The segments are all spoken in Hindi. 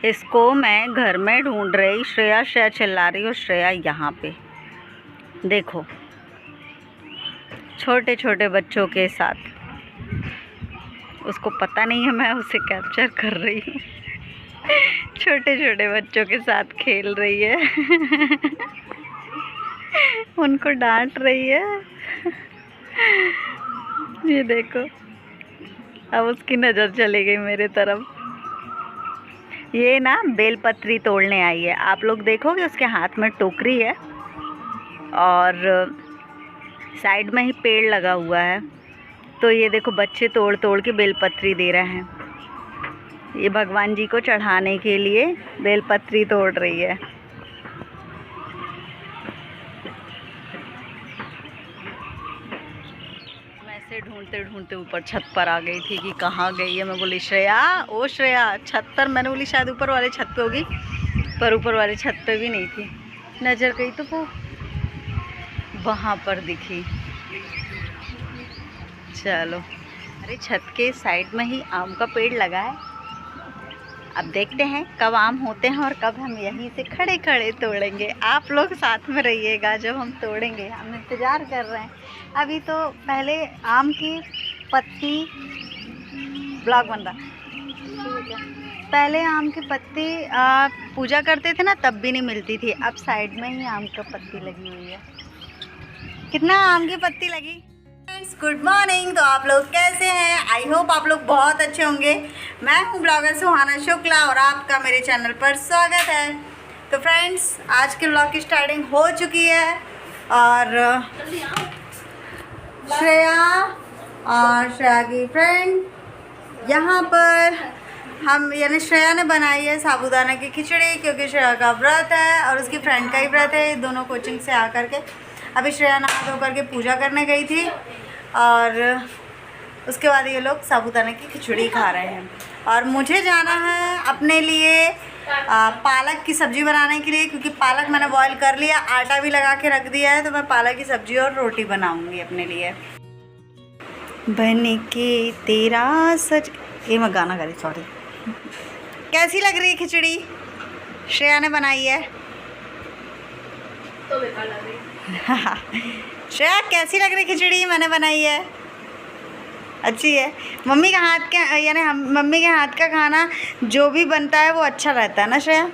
इसको मैं घर में ढूंढ रही, श्रेया श्रेया चिल्ला रही, और श्रेया यहाँ पे देखो छोटे छोटे बच्चों के साथ। उसको पता नहीं है मैं उसे कैप्चर कर रही हूँ। छोटे छोटे बच्चों के साथ खेल रही है। उनको डांट रही है। ये देखो, अब उसकी नज़र चली गई मेरे तरफ। ये ना बेलपत्री तोड़ने आई है। आप लोग देखोगे उसके हाथ में टोकरी है और साइड में ही पेड़ लगा हुआ है। तो ये देखो बच्चे तोड़ तोड़ के बेलपत्री दे रहे हैं। ये भगवान जी को चढ़ाने के लिए बेलपत्री तोड़ रही है। मैं ऐसे ढूंढते ढूंढते ऊपर छत पर आ गई थी कि कहाँ गई है। मैं बोली श्रेया, ओ श्रेया, छत पर। मैंने बोली शायद ऊपर वाले छत पे होगी, पर ऊपर वाले छत पे भी नहीं थी। नज़र गई तो वो वहाँ पर दिखी। चलो, अरे छत के साइड में ही आम का पेड़ लगा है। अब देखते हैं कब आम होते हैं और कब हम यहीं से खड़े खड़े तोड़ेंगे। आप लोग साथ में रहिएगा जब हम तोड़ेंगे। हम इंतज़ार कर रहे हैं। अभी तो पहले आम की पत्ती, ब्लॉग बन रहा, पहले आम की पत्ती पूजा करते थे ना, तब भी नहीं मिलती थी। अब साइड में ही आम का पत्ती लगी हुई है। कितना आम की पत्ती लगी। Good morning. तो आप लोग कैसे हैं? आई होप आप लोग बहुत अच्छे होंगे। मैं हूं ब्लॉगर सुहाना शुक्ला और आपका मेरे चैनल पर स्वागत है। तो फ्रेंड्स, आज के ब्लॉग की स्टार्टिंग हो चुकी है और श्रेया और श्रेया की फ्रेंड यहाँ पर हम, यानी श्रेया ने बनाई है साबूदाना की खिचड़ी, क्योंकि श्रेया का व्रत है और उसकी फ्रेंड का ही व्रत है। दोनों कोचिंग से आकर के अभी श्रेया नहा धो करके पूजा करने गई थी और उसके बाद ये लोग साबूदाना की खिचड़ी खा रहे हैं। और मुझे जाना है अपने लिए पालक की सब्ज़ी बनाने के लिए, क्योंकि पालक मैंने बॉईल कर लिया, आटा भी लगा के रख दिया है। तो मैं पालक की सब्ज़ी और रोटी बनाऊंगी अपने लिए। बन के तेरा सच, ये मैं गाना गा रही, सॉरी। कैसी लग रही है खिचड़ी? श्रेया ने बनाई है तो बेकार लग रही। श्रेया, कैसी लग रही खिचड़ी? मैंने बनाई है, अच्छी है। मम्मी का हाथ का, यानी हम मम्मी के हाथ का खाना जो भी बनता है वो अच्छा रहता है ना श्रेया?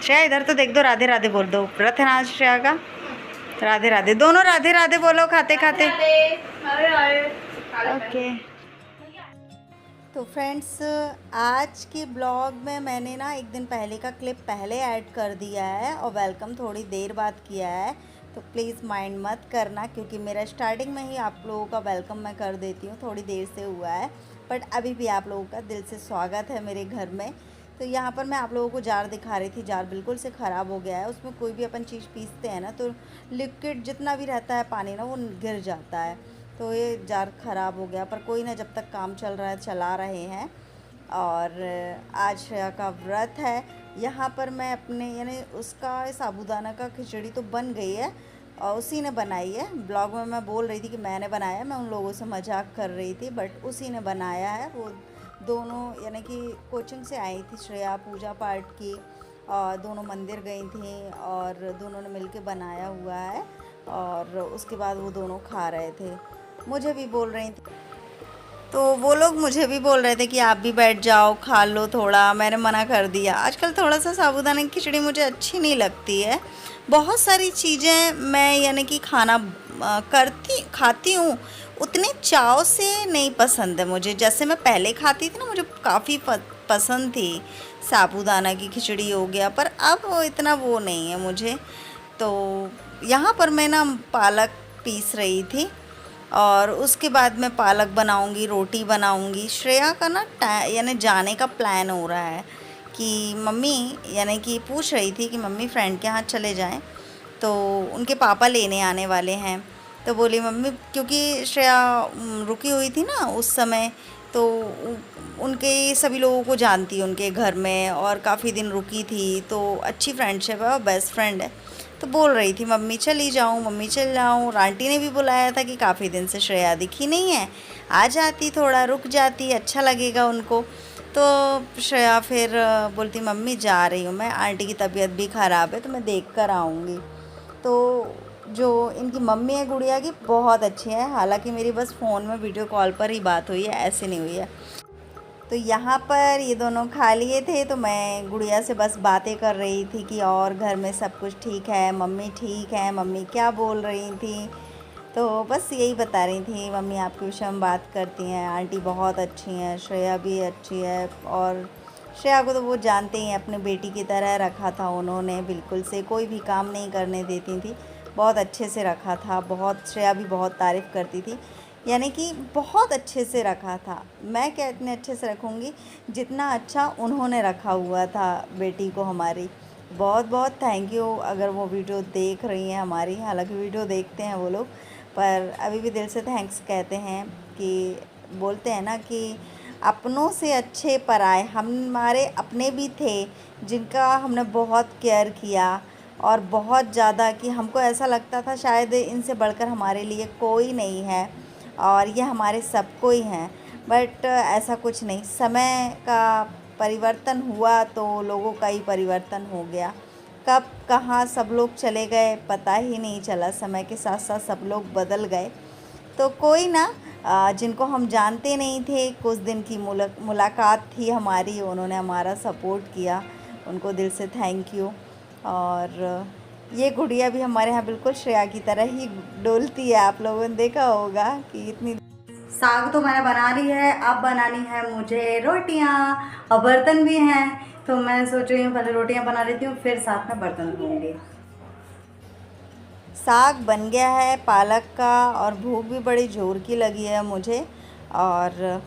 श्रेया इधर तो देख दो, राधे राधे बोल दो। व्रत है ना आज श्रेया का, राधे राधे। दोनों राधे राधे बोलो खाते खाते। ओके। तो फ्रेंड्स, आज के ब्लॉग में मैंने ना एक दिन पहले का क्लिप पहले ऐड कर दिया है और वेलकम थोड़ी देर बाद किया है। तो प्लीज़ माइंड मत करना, क्योंकि मेरा स्टार्टिंग में ही आप लोगों का वेलकम मैं कर देती हूँ। थोड़ी देर से हुआ है, बट अभी भी आप लोगों का दिल से स्वागत है मेरे घर में। तो यहाँ पर मैं आप लोगों को जार दिखा रही थी। जार बिल्कुल से ख़राब हो गया है। उसमें कोई भी अपन चीज़ पीसते हैं ना, तो लिक्विड जितना भी रहता है पानी ना, वो गिर जाता है। तो ये जार ख़राब हो गया, पर कोई ना, जब तक काम चल रहा है चला रहे हैं। और आज श्रेया का व्रत है। यहाँ पर मैं अपने, यानी उसका साबूदाना का खिचड़ी तो बन गई है और उसी ने बनाई है। ब्लॉग में मैं बोल रही थी कि मैंने बनाया, मैं उन लोगों से मजाक कर रही थी, बट उसी ने बनाया है। वो दोनों, यानी कि कोचिंग से आई थी श्रेया, पूजा पाठ की, और दोनों मंदिर गई थी और दोनों ने मिलके बनाया हुआ है। और उसके बाद वो दोनों खा रहे थे, मुझे भी बोल रही थी। तो वो लोग मुझे भी बोल रहे थे कि आप भी बैठ जाओ, खा लो थोड़ा। मैंने मना कर दिया। आजकल थोड़ा सा साबूदाना की खिचड़ी मुझे अच्छी नहीं लगती है। बहुत सारी चीज़ें मैं, यानी कि खाती हूँ, उतने चाव से नहीं पसंद है मुझे। जैसे मैं पहले खाती थी ना, मुझे काफ़ी पसंद थी। साबूदाना की खिचड़ी हो गया, पर अब वो इतना वो नहीं है मुझे। तो यहाँ पर मैं ना पालक पीस रही थी और उसके बाद मैं पालक बनाऊंगी, रोटी बनाऊंगी। श्रेया का ना यानी जाने का प्लान हो रहा है कि मम्मी, यानी कि पूछ रही थी कि मम्मी फ्रेंड के यहाँ चले जाएं, तो उनके पापा लेने आने वाले हैं। तो बोली मम्मी, क्योंकि श्रेया रुकी हुई थी ना उस समय, तो उनके सभी लोगों को जानती है उनके घर में, और काफ़ी दिन रुकी थी, तो अच्छी फ्रेंडशिप है और बेस्ट फ्रेंड है। तो बोल रही थी मम्मी चली जाऊँ, मम्मी चल जाऊँ। और आंटी ने भी बुलाया था कि काफ़ी दिन से श्रेया दिखी नहीं है, आ जाती, थोड़ा रुक जाती, अच्छा लगेगा उनको। तो श्रेया फिर बोलती मम्मी जा रही हूँ मैं, आंटी की तबीयत भी ख़राब है तो मैं देख कर आऊँगी। तो जो इनकी मम्मी है गुड़िया की बहुत अच्छी है, हालांकि मेरी बस फ़ोन में वीडियो कॉल पर ही बात हुई है, ऐसे नहीं हुई है। तो यहाँ पर ये दोनों खा लिए थे तो मैं गुड़िया से बस बातें कर रही थी कि और घर में सब कुछ ठीक है, मम्मी ठीक है, मम्मी क्या बोल रही थी। तो बस यही बता रही थी मम्मी आपके विषय में बात करती हैं, आंटी बहुत अच्छी हैं, श्रेया भी अच्छी है। और श्रेया को तो वो जानते ही हैं, अपने बेटी की तरह रखा था उन्होंने, बिल्कुल से कोई भी काम नहीं करने देती थी, बहुत अच्छे से रखा था। बहुत श्रेया भी बहुत तारीफ़ करती थी, यानी कि बहुत अच्छे से रखा था। मैं क्या इतने अच्छे से रखूँगी जितना अच्छा उन्होंने रखा हुआ था बेटी को हमारी। बहुत बहुत थैंक यू अगर वो वीडियो देख रही हैं हमारी, हालांकि वीडियो देखते हैं वो लोग, पर अभी भी दिल से थैंक्स कहते हैं। कि बोलते हैं ना कि अपनों से अच्छे पराए, हमारे अपने भी थे जिनका हमने बहुत केयर किया और बहुत ज़्यादा, कि हमको ऐसा लगता था शायद इनसे बढ़कर हमारे लिए कोई नहीं है और ये हमारे सबको ही हैं। बट ऐसा कुछ नहीं, समय का परिवर्तन हुआ तो लोगों का ही परिवर्तन हो गया। कब कहाँ सब लोग चले गए पता ही नहीं चला, समय के साथ साथ सब लोग बदल गए। तो कोई ना, जिनको हम जानते नहीं थे, कुछ दिन की मुलाकात थी हमारी, उन्होंने हमारा सपोर्ट किया, उनको दिल से थैंक यू। और ये गुड़िया भी हमारे यहाँ बिल्कुल श्रेया की तरह ही डोलती है, आप लोगों ने देखा होगा कि इतनी। साग तो मैंने बना ली है, अब बनानी है मुझे रोटियाँ और बर्तन भी हैं, तो मैं सोच रही हूँ पहले रोटियाँ बना लेती हूँ फिर साथ में बर्तन धोऊंगी। साग बन गया है पालक का और भूख भी बड़ी ज़ोर की लगी है मुझे, और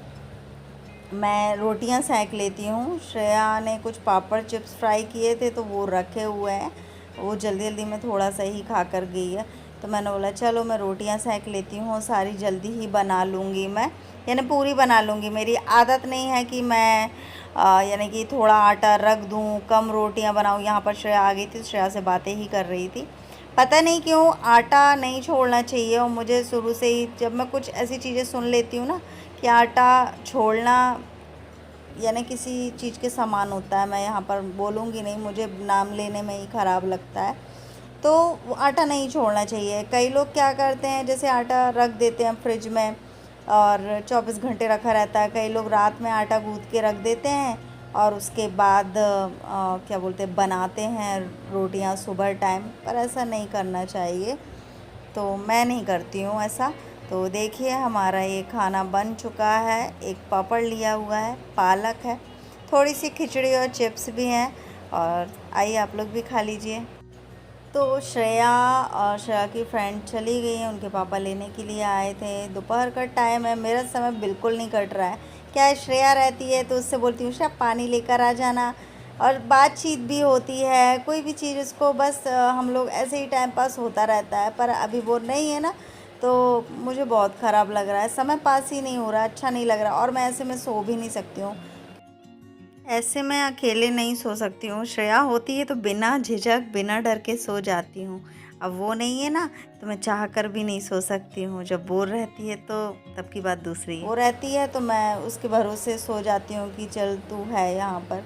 मैं रोटियां सेंक लेती हूँ। श्रेया ने कुछ पापड़ चिप्स फ्राई किए थे तो वो रखे हुए हैं, वो जल्दी जल्दी में थोड़ा सा ही खा कर गई है। तो मैंने बोला चलो मैं रोटियां सेंक लेती हूँ, सारी जल्दी ही बना लूँगी मैं, यानी पूरी बना लूँगी। मेरी आदत नहीं है कि मैं यानी कि थोड़ा आटा रख दूँ, कम रोटियां बनाऊँ। यहाँ पर श्रेया आ गई थी, श्रेया से बातें ही कर रही थी। पता नहीं क्यों आटा नहीं छोड़ना चाहिए, और मुझे शुरू से ही जब मैं कुछ ऐसी चीज़ें सुन लेती हूँ ना कि आटा छोड़ना यानी किसी चीज़ के समान होता है, मैं यहाँ पर बोलूँगी नहीं, मुझे नाम लेने में ही ख़राब लगता है। तो आटा नहीं छोड़ना चाहिए। कई लोग क्या करते हैं, जैसे आटा रख देते हैं फ्रिज में और 24 घंटे रखा रहता है। कई लोग रात में आटा गूँथ के रख देते हैं और उसके बाद क्या बोलते हैं, बनाते हैं रोटियां सुबह टाइम पर। ऐसा नहीं करना चाहिए, तो मैं नहीं करती हूँ ऐसा। तो देखिए हमारा ये खाना बन चुका है। एक पापड़ लिया हुआ है, पालक है, थोड़ी सी खिचड़ी और चिप्स भी हैं, और आइए आप लोग भी खा लीजिए। तो श्रेया और श्रेया की फ्रेंड चली गई हैं, उनके पापा लेने के लिए आए थे। दोपहर का टाइम है, मेरा समय बिल्कुल नहीं कट रहा है। क्या है, श्रेया रहती है तो उससे बोलती हूँ श्रेया पानी लेकर आ जाना, और बातचीत भी होती है, कोई भी चीज़ उसको बस हम लोग ऐसे ही टाइम पास होता रहता है। पर अभी वो नहीं है ना, तो मुझे बहुत ख़राब लग रहा है, समय पास ही नहीं हो रहा, अच्छा नहीं लग रहा। और मैं ऐसे में सो भी नहीं सकती हूँ, ऐसे मैं अकेले नहीं सो सकती हूँ। श्रेया होती है तो बिना झिझक बिना डर के सो जाती हूँ, अब वो नहीं है ना तो मैं चाह कर भी नहीं सो सकती हूँ। जब वो रहती है तो तब की बात दूसरी है, वो रहती है तो मैं उसके भरोसे सो जाती हूँ कि चल तू है यहाँ पर।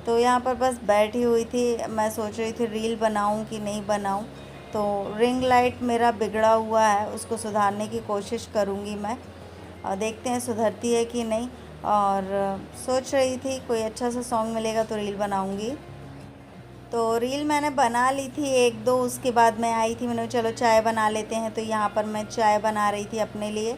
तो यहाँ पर बस बैठी हुई थी, मैं सोच रही थी रील बनाऊँ कि नहीं बनाऊँ। तो रिंग लाइट मेरा बिगड़ा हुआ है, उसको सुधारने की कोशिश करूँगी मैं, और देखते हैं सुधरती है कि नहीं। और सोच रही थी कोई अच्छा सा सॉन्ग मिलेगा तो रील बनाऊंगी। तो रील मैंने बना ली थी एक दो, उसके बाद मैं आई थी, मैंने चलो चाय बना लेते हैं। तो यहाँ पर मैं चाय बना रही थी अपने लिए।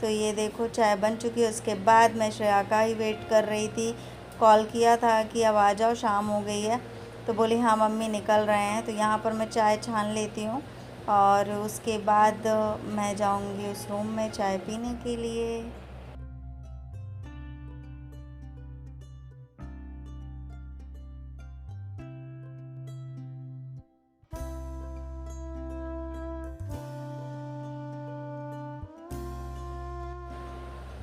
तो ये देखो चाय बन चुकी है। उसके बाद मैं श्रेया का ही वेट कर रही थी, कॉल किया था कि अब आ जाओ शाम हो गई है, तो बोली हाँ मम्मी निकल रहे हैं। तो यहाँ पर मैं चाय छान लेती हूँ और उसके बाद मैं जाऊँगी उस रूम में चाय पीने के लिए।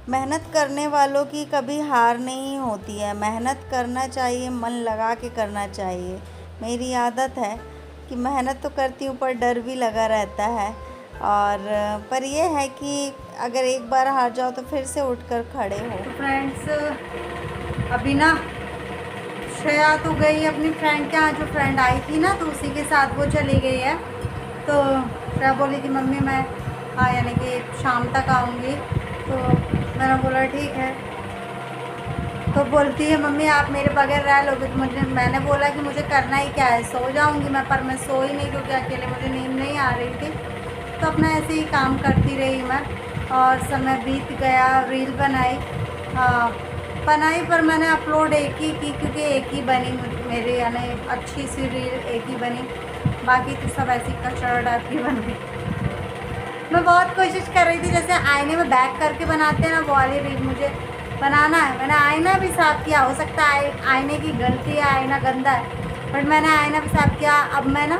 मेहनत करने वालों की कभी हार नहीं होती है, मेहनत करना चाहिए, मन लगा के करना चाहिए। मेरी आदत है कि मेहनत तो करती हूँ पर डर भी लगा रहता है। और पर यह है कि अगर एक बार हार जाओ तो फिर से उठकर खड़े हो। तो फ्रेंड्स अभी ना श्रेया तो गई अपनी फ्रेंड के यहाँ, जो फ्रेंड आई थी ना तो उसी के साथ वो चली गई है। तो श्रेया बोली थी मम्मी मैं यानी कि शाम तक आऊँगी। तो मैंने बोला ठीक है। तो बोलती है मम्मी आप मेरे बगैर रह लोगे तो मुझे, मैंने बोला कि मुझे करना ही क्या है, सो जाऊँगी मैं, पर मैं सोई नहीं क्योंकि अकेले मुझे नींद नहीं आ रही थी। तो अपना ऐसे ही काम करती रही मैं और समय बीत गया। रील बनाई पर मैंने अपलोड एक ही की क्योंकि एक ही बनी मेरी, यानी अच्छी सी रील एक ही बनी, बाकी तो सब ऐसी कचरा टाइप की बन गई। मैं बहुत कोशिश कर रही थी, जैसे आईने में बैक करके बनाते हैं ना वो वाली रील मुझे बनाना है। मैंने आईना भी साफ़ किया, हो सकता है आईने की गलती है, आईना गंदा है, बट मैंने आईना भी साफ़ किया। अब मैं ना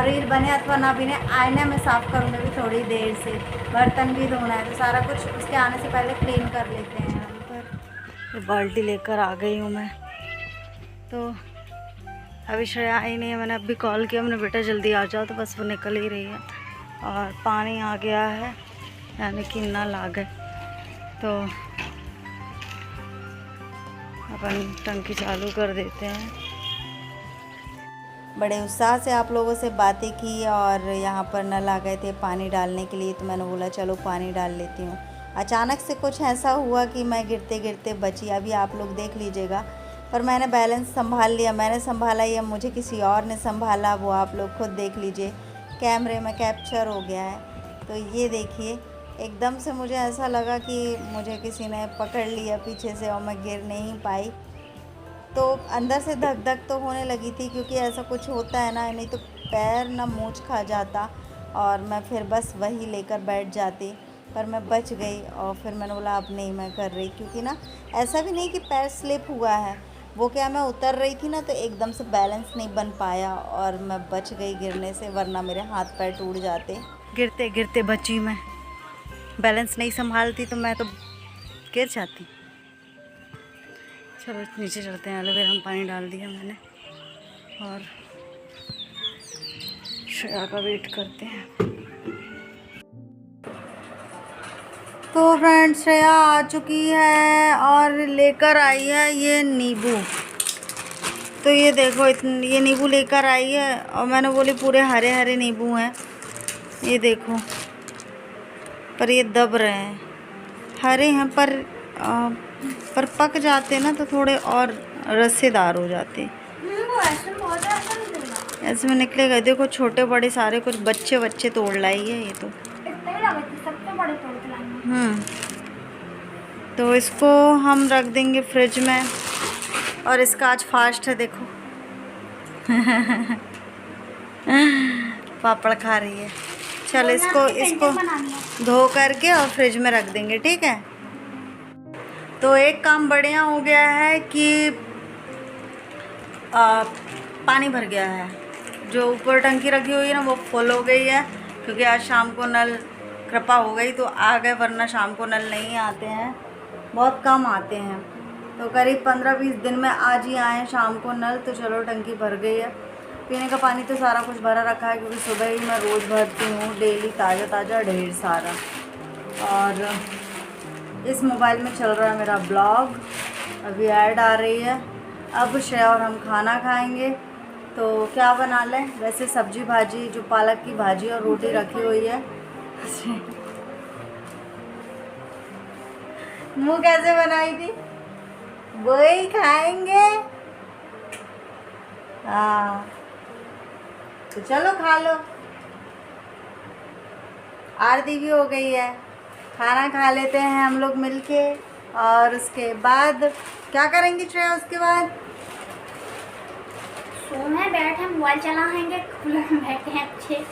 रील बने अथवा ना बने आईने में साफ़ करूँगी भी थोड़ी देर से। बर्तन भी धोना है तो सारा कुछ उसके आने से पहले क्लीन कर लेते हैं। पर बाल्टी लेकर आ गई हूँ मैं। तो अभी श्रेया आई नहीं है, मैंने अभी कॉल किया, मैंने बेटा जल्दी आ जाओ, तो बस वो निकल ही रही है। और पानी आ गया है, यानी कि नल आ गए। तो अपन टंकी चालू कर देते हैं। बड़े उत्साह से आप लोगों से बातें की और यहाँ पर नल आ गए थे पानी डालने के लिए, तो मैंने बोला चलो पानी डाल लेती हूँ। अचानक से कुछ ऐसा हुआ कि मैं गिरते गिरते बची, अभी आप लोग देख लीजिएगा। पर मैंने बैलेंस संभाल लिया, मैंने संभाला या मुझे किसी और ने संभाला वो आप लोग खुद देख लीजिए, कैमरे में कैप्चर हो गया है। तो ये देखिए एकदम से मुझे ऐसा लगा कि मुझे किसी ने पकड़ लिया पीछे से और मैं गिर नहीं पाई। तो अंदर से धक धक तो होने लगी थी क्योंकि ऐसा कुछ होता है ना, नहीं तो पैर ना मूंछ खा जाता और मैं फिर बस वही लेकर बैठ जाती। पर मैं बच गई और फिर मैंने बोला अब नहीं मैं कर रही, क्योंकि ना ऐसा भी नहीं कि पैर स्लिप हुआ है, वो क्या मैं उतर रही थी ना तो एकदम से बैलेंस नहीं बन पाया और मैं बच गई गिरने से, वरना मेरे हाथ पैर टूट जाते। गिरते गिरते बची मैं, बैलेंस नहीं संभालती तो मैं तो गिर जाती। चलो नीचे चलते हैं, एलोवेरा में पानी डाल दिया मैंने और श्रेया का वेट करते हैं। तो फ्रेंड्स श्रेया आ चुकी है और लेकर आई है ये नींबू। तो ये देखो ये नींबू लेकर आई है और मैंने बोली पूरे हरे हरे नींबू हैं, ये देखो, पर ये दब रहे हैं, हरे हैं पर पक जाते ना तो थोड़े और रसेदार हो जाते। ऐसे में निकलेगा, देखो छोटे बड़े सारे, कुछ बच्चे तोड़ लाई है ये तो। तो इसको हम रख देंगे फ्रिज में और इसका आज फास्ट है देखो। पापड़ खा रही है। चल इसको धो करके और फ्रिज में रख देंगे, ठीक है। तो एक काम बढ़िया हो गया है कि पानी भर गया है, जो ऊपर टंकी रखी हुई है ना वो फुल हो गई है, क्योंकि आज शाम को नल कृपा हो गई तो आ गए, वरना शाम को नल नहीं आते हैं, बहुत कम आते हैं। तो करीब 15-20 दिन में आज ही आए शाम को नल, तो चलो टंकी भर गई है। पीने का पानी तो सारा कुछ भरा रखा है क्योंकि सुबह ही मैं रोज़ भरती हूँ, डेली ताज़ा ताज़ा ढेर सारा। और इस मोबाइल में चल रहा है मेरा ब्लॉग, अभी ऐड आ रही है। अब श्रेया और हम खाना खाएंगे, तो क्या बना लें, वैसे सब्जी भाजी जो पालक की भाजी और रोटी रखी हुई है। मुँह कैसे बनाई थी, वही खाएंगे। हाँ तो चलो खा लो, आरती भी हो गई है, खाना खा लेते हैं हम लोग मिलके। और उसके बाद क्या करेंगी श्रेया, उसके बाद सोना है, बैठे मोबाइल चलाएंगे, कूलर में बैठे हैं अच्छे।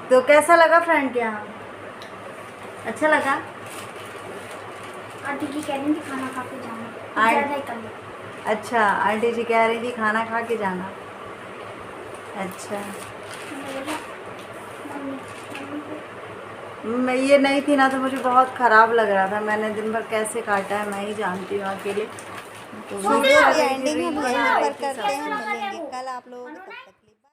तो कैसा लगा फ्रेंड के यहाँ, अच्छा लगा? आंटी जी कह रही थी खाना खा के जाना, ज़्यादा ही कम। अच्छा आंटी जी कह रही थी खाना खा के जाना, अच्छा। मैं ये नहीं थी ना तो मुझे बहुत ख़राब लग रहा था, मैंने दिन भर कैसे काटा है मैं ही जानती हूँ अकेले। तो वीडियो एंडिंग हम यहीं पर करते हैं, मिलेंगे कल आप लोगों को।